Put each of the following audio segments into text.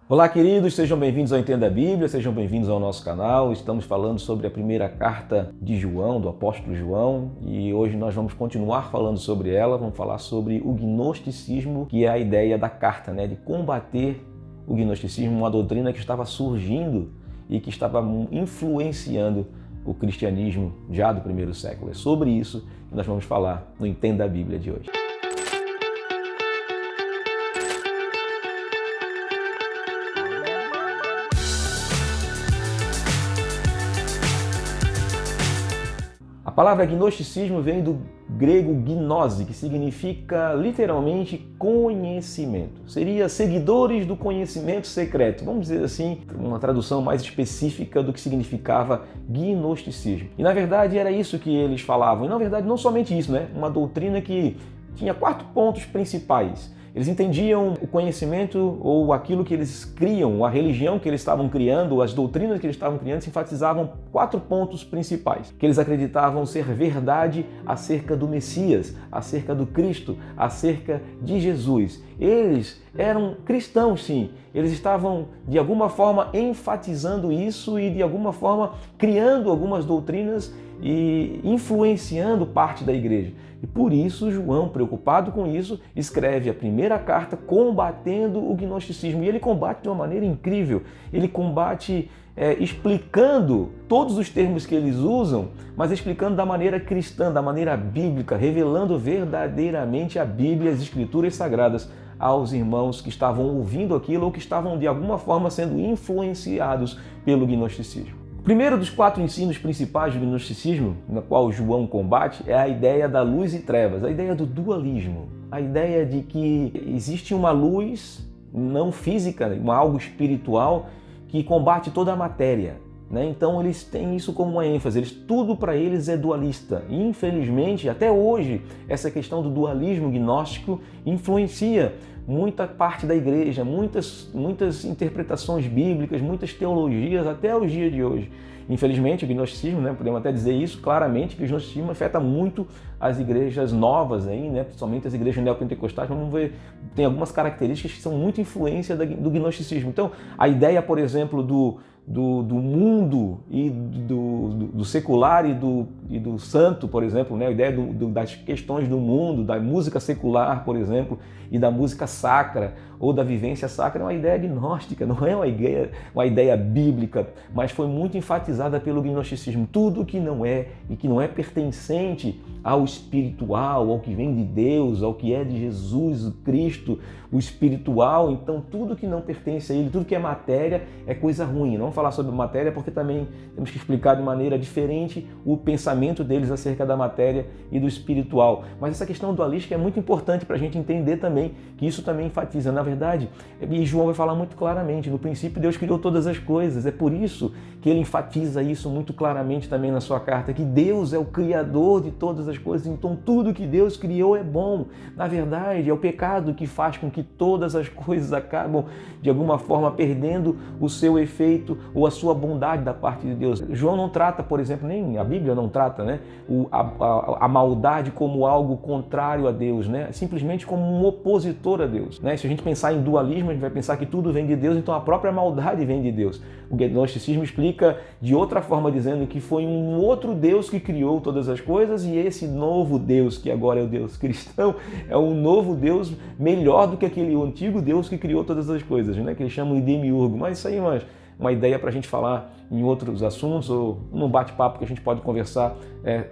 Olá, queridos, sejam bem-vindos ao Entenda a Bíblia, sejam bem-vindos ao nosso canal. Estamos falando sobre a primeira carta de João, do apóstolo João, e hoje nós vamos continuar falando sobre ela. Vamos falar sobre o gnosticismo, que é a ideia da carta, de combater o gnosticismo, uma doutrina que estava surgindo e que estava influenciando o cristianismo já do primeiro século. É sobre isso que nós vamos falar no Entenda a Bíblia de hoje. A palavra gnosticismo vem do grego gnose, que significa literalmente conhecimento. Seria seguidores do conhecimento secreto. Vamos dizer assim, uma tradução mais específica do que significava gnosticismo. E na verdade era isso que eles falavam. E na verdade não somente isso, uma doutrina que tinha 4 pontos principais. Eles entendiam o conhecimento ou aquilo que eles criam, a religião que eles estavam criando, as doutrinas que eles estavam criando, se enfatizavam 4 pontos principais, que eles acreditavam ser verdade acerca do Messias, acerca do Cristo, acerca de Jesus. Eles eram cristãos, sim. Eles estavam, de alguma forma, enfatizando isso e, de alguma forma, criando algumas doutrinas e influenciando parte da igreja. E por isso João, preocupado com isso, escreve a primeira carta combatendo o gnosticismo. E ele combate de uma maneira incrível. Ele combate explicando todos os termos que eles usam, mas explicando da maneira cristã, da maneira bíblica, revelando verdadeiramente a Bíblia, as Escrituras Sagradas aos irmãos que estavam ouvindo aquilo ou que estavam de alguma forma sendo influenciados pelo gnosticismo. O primeiro dos 4 ensinos principais do gnosticismo, na qual João combate, é a ideia da luz e trevas, a ideia do dualismo, a ideia de que existe uma luz não física, algo espiritual que combate toda a matéria. Então eles têm isso como uma ênfase, tudo para eles é dualista. E infelizmente, até hoje, essa questão do dualismo gnóstico influencia muita parte da igreja, muitas interpretações bíblicas, muitas teologias até os dias de hoje. Infelizmente, o gnosticismo, podemos até dizer isso claramente, que o gnosticismo afeta muito as igrejas novas, principalmente as igrejas neopentecostais. Vamos ver, tem algumas características que são muito influência do gnosticismo. Então, a ideia, por exemplo, do mundo e do secular e do santo, por exemplo, a ideia das questões do mundo, da música secular, por exemplo, e da música sacra ou da vivência sacra é uma ideia gnóstica, não é uma ideia bíblica, mas foi muito enfatizada pelo gnosticismo. Tudo que não é e que não é pertencente ao espiritual, ao que vem de Deus, ao que é de Jesus, o Cristo, o espiritual, então tudo que não pertence a ele, tudo que é matéria é coisa ruim. Não vamos falar sobre matéria porque também temos que explicar de maneira diferente o pensamento deles acerca da matéria e do espiritual. Mas essa questão dualística é muito importante para a gente entender também que isso também enfatiza. Na verdade, e João vai falar muito claramente, no princípio Deus criou todas as coisas. É por isso que ele enfatiza isso muito claramente também na sua carta, que Deus é o criador de todas as coisas, então tudo que Deus criou é bom. Na verdade, é o pecado que faz com que todas as coisas acabam de alguma forma perdendo o seu efeito ou a sua bondade da parte de Deus. João não trata, por exemplo, nem a Bíblia não trata a maldade como algo contrário a Deus, simplesmente como um opositor a Deus. Se a gente pensar em dualismo, a gente vai pensar que tudo vem de Deus, então a própria maldade vem de Deus. O gnosticismo explica de outra forma, dizendo que foi um outro Deus que criou todas as coisas e esse novo Deus, que agora é o Deus cristão, é um novo Deus melhor do que aquele antigo Deus que criou todas as coisas, que eles chamam de demiurgo. Mas isso aí é uma ideia para a gente falar em outros assuntos ou num bate-papo que a gente pode conversar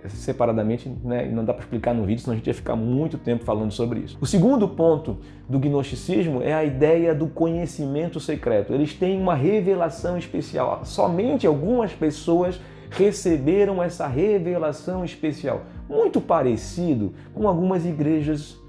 separadamente, e não dá para explicar no vídeo, senão a gente ia ficar muito tempo falando sobre isso. O segundo ponto do gnosticismo é a ideia do conhecimento secreto. Eles têm uma revelação especial. Somente algumas pessoas receberam essa revelação especial. Muito parecido com algumas igrejas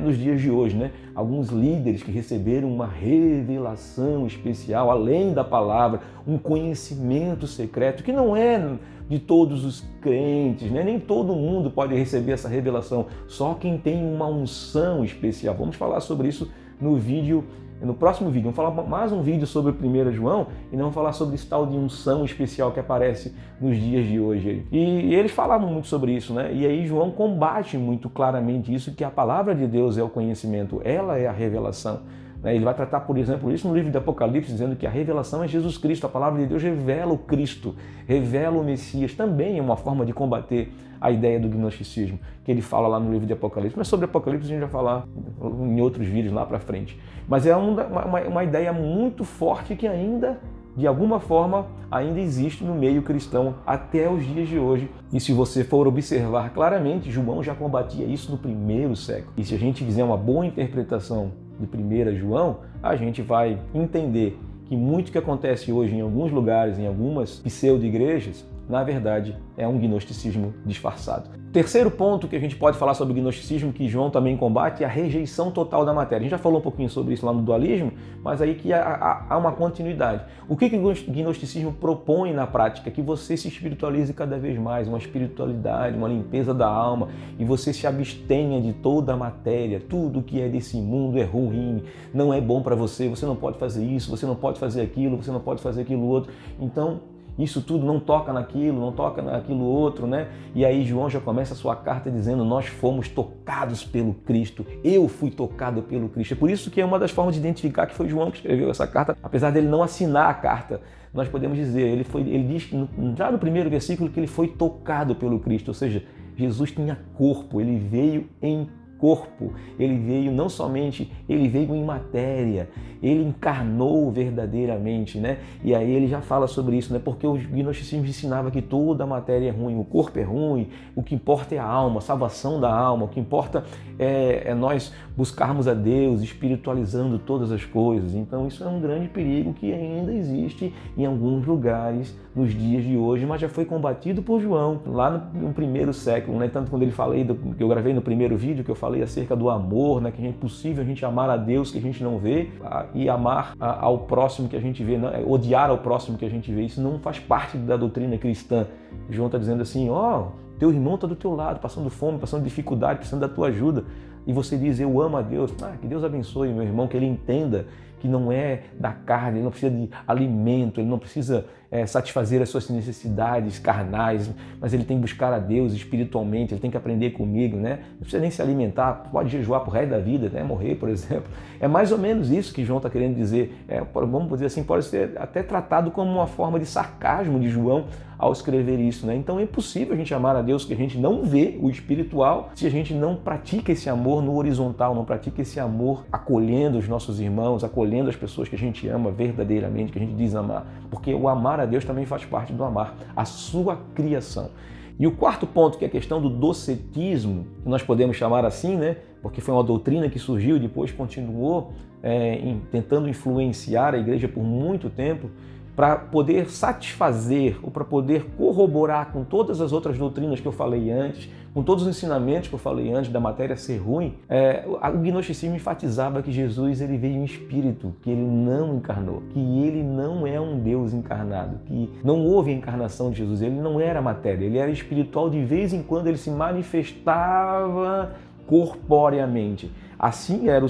nos dias de hoje, Alguns líderes que receberam uma revelação especial, além da palavra, um conhecimento secreto, que não é de todos os crentes, Nem todo mundo pode receber essa revelação, só quem tem uma unção especial. Vamos falar sobre isso no próximo vídeo. Vamos falar mais um vídeo sobre 1 João e não vamos falar sobre esse tal de unção especial que aparece nos dias de hoje. E eles falavam muito sobre isso, E aí João combate muito claramente isso, que a palavra de Deus é o conhecimento, ela é a revelação. Ele vai tratar, por exemplo, isso no livro de Apocalipse, dizendo que a revelação é Jesus Cristo, a palavra de Deus revela o Cristo, revela o Messias. Também é uma forma de combater a ideia do gnosticismo, que ele fala lá no livro de Apocalipse. Mas sobre Apocalipse a gente vai falar em outros vídeos lá para frente. Mas é uma ideia muito forte que ainda, de alguma forma, ainda existe no meio cristão até os dias de hoje. E se você for observar claramente, João já combatia isso no primeiro século. E se a gente fizer uma boa interpretação de 1 João, a gente vai entender que muito que acontece hoje em alguns lugares, em algumas pseudo-igrejas, na verdade, é um gnosticismo disfarçado. Terceiro ponto que a gente pode falar sobre o gnosticismo, que João também combate, é a rejeição total da matéria. A gente já falou um pouquinho sobre isso lá no dualismo, mas aí que há uma continuidade. O que o gnosticismo propõe na prática? Que você se espiritualize cada vez mais, uma espiritualidade, uma limpeza da alma, e você se abstenha de toda a matéria. Tudo que é desse mundo é ruim, não é bom para você, você não pode fazer isso, você não pode fazer aquilo, você não pode fazer aquilo outro. Então, isso tudo não toca naquilo, não toca naquilo outro, né? E aí João já começa a sua carta dizendo: nós fomos tocados pelo Cristo, eu fui tocado pelo Cristo. É por isso que é uma das formas de identificar que foi João que escreveu essa carta, apesar dele não assinar a carta. Nós podemos dizer, ele diz já no primeiro versículo que ele foi tocado pelo Cristo, ou seja, Jesus tinha corpo, ele veio em corpo, ele veio não somente, ele veio em matéria, ele encarnou verdadeiramente, né? E aí ele já fala sobre isso, né? Porque o gnosticismo ensinava que toda a matéria é ruim, o corpo é ruim, o que importa é a alma, a salvação da alma, o que importa é nós buscarmos a Deus, espiritualizando todas as coisas. Então isso é um grande perigo que ainda existe em alguns lugares nos dias de hoje, mas já foi combatido por João lá no primeiro século, né? Tanto quando ele falei, que eu gravei no primeiro vídeo, que eu falei acerca do amor, né? Que é impossível a gente amar a Deus que a gente não vê e amar ao próximo que a gente vê, odiar ao próximo que a gente vê. Isso não faz parte da doutrina cristã. João está dizendo assim, teu irmão está do teu lado, passando fome, passando dificuldade, precisando da tua ajuda. E você diz, eu amo a Deus. Que Deus abençoe meu irmão, que ele entenda que não é da carne, ele não precisa de alimento, ele não precisa satisfazer as suas necessidades carnais, mas ele tem que buscar a Deus espiritualmente, ele tem que aprender comigo, né? Não precisa nem se alimentar, pode jejuar pro resto da vida, né? Morrer, por exemplo. É mais ou menos isso que João está querendo dizer. Vamos dizer assim, pode ser até tratado como uma forma de sarcasmo de João ao escrever isso, né? Então é impossível a gente amar a Deus que a gente não vê, o espiritual, se a gente não pratica esse amor no horizontal, não pratica esse amor acolhendo os nossos irmãos, acolhendo as pessoas que a gente ama verdadeiramente, que a gente diz amar. Porque o amar a Deus também faz parte do amar a sua criação. E o quarto ponto, que é a questão do docetismo, que nós podemos chamar assim, né? Porque foi uma doutrina que surgiu e depois continuou tentando influenciar a igreja por muito tempo, para poder satisfazer ou para poder corroborar com todas as outras doutrinas que eu falei antes, com todos os ensinamentos que eu falei antes da matéria ser ruim, o gnosticismo enfatizava que Jesus ele veio em espírito, que ele não encarnou, que ele não é um Deus encarnado, que não houve a encarnação de Jesus, ele não era matéria, ele era espiritual, de vez em quando ele se manifestava corporeamente. Assim era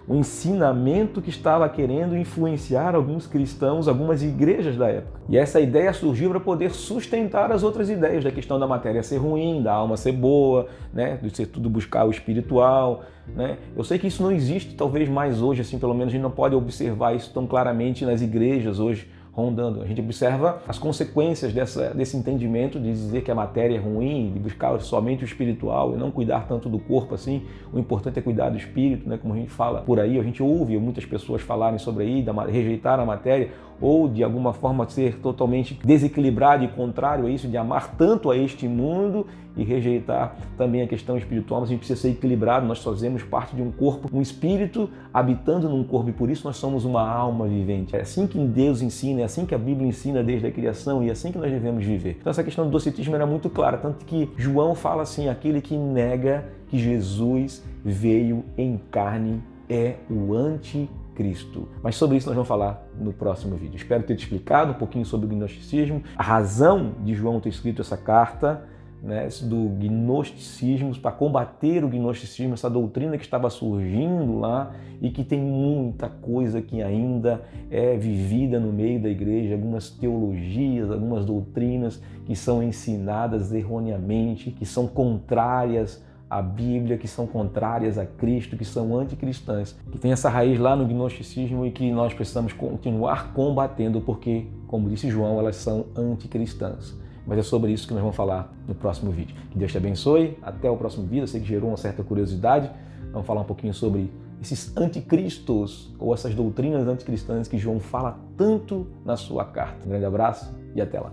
o ensinamento que estava querendo influenciar alguns cristãos, algumas igrejas da época. E essa ideia surgiu para poder sustentar as outras ideias da questão da matéria ser ruim, da alma ser boa, né? De ser tudo buscar o espiritual, né? Eu sei que isso não existe talvez mais hoje, assim, pelo menos a gente não pode observar isso tão claramente nas igrejas hoje, rondando. A gente observa as consequências desse entendimento de dizer que a matéria é ruim, de buscar somente o espiritual e não cuidar tanto do corpo assim. O importante é cuidar do espírito, né? Como a gente fala por aí, a gente ouve muitas pessoas falarem sobre aí, rejeitar a matéria ou de alguma forma ser totalmente desequilibrado e contrário a isso, de amar tanto a este mundo e rejeitar também a questão espiritual. Mas a gente precisa ser equilibrado, nós fazemos parte de um corpo, um espírito habitando num corpo, e por isso nós somos uma alma vivente. É assim que Deus ensina, é assim que a Bíblia ensina desde a criação e é assim que nós devemos viver. Então essa questão do docetismo era muito clara, tanto que João fala assim, aquele que nega que Jesus veio em carne é o anticristo. Mas sobre isso nós vamos falar no próximo vídeo. Espero ter te explicado um pouquinho sobre o gnosticismo, a razão de João ter escrito essa carta, né, do gnosticismo, para combater o gnosticismo, essa doutrina que estava surgindo lá e que tem muita coisa que ainda é vivida no meio da igreja, algumas teologias, algumas doutrinas que são ensinadas erroneamente, que são contrárias a Bíblia, que são contrárias a Cristo, que são anticristãs, que tem essa raiz lá no gnosticismo e que nós precisamos continuar combatendo porque, como disse João, elas são anticristãs. Mas é sobre isso que nós vamos falar no próximo vídeo. Que Deus te abençoe. Até o próximo vídeo. Eu sei que gerou uma certa curiosidade. Vamos falar um pouquinho sobre esses anticristos ou essas doutrinas anticristãs que João fala tanto na sua carta. Um grande abraço e até lá.